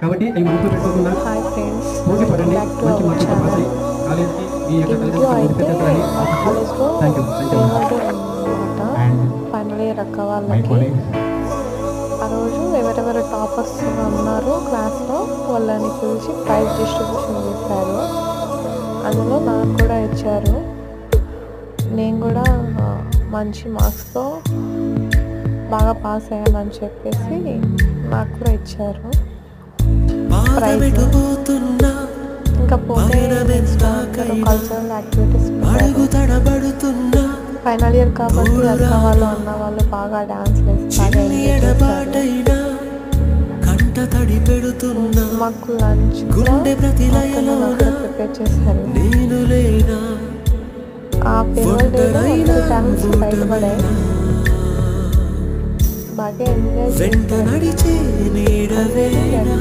కాబట్టి అవి మనసులో పెట్టుకోకుండా హాయ్ ఫ్రెండ్స్, పోటీ పడండి, బ్యాక్ టు మంచి అవర్ మార్కులతో పాస్ ఛానల్. అయ్యి కాలేజ్కి మీ యొక్క ఈ వీడియో అయితే తల్లిదండ్రులు మా కాలేజ్లో థ్యాంక్ యూ ఫేర్వెల్ డే ఉందన్నమాట. అండ్ ఫైనల్ ఇయర్ అక్క మై వాళ్ళకి కొలీగ్స్ ఆ రోజు ఎవరెవరు టాపర్స్ ఉన్నారో క్లాస్లో వాళ్ళని పిలిచి ప్రైజ్ డిస్ట్రిబ్యూషన్ చేశారు. అందులో నాకు కూడా ఇచ్చారు. నేను కూడా మంచి మార్క్స్తో బాగా పాస్ అయ్యానని చెప్పేసి నాకు కూడా ఇచ్చారు ప్రైజ్. ఇంకా పోతే కల్చరల్ యాక్టివిటీస్ పెట్టారు. ఫైనల్ ఇయర్ కాబట్టి అక్క వాళ్ళు అన్న వాళ్ళు బాగా డాన్స్ వేస్తారు. మాకు లంచ్ ప్రిపేర్ చేశారు. ఆ ఫేర్వెల్ డేలో అందరూ డాన్స్ బయటపడాయి. బాగా ఎంజాయ్ చేశారు.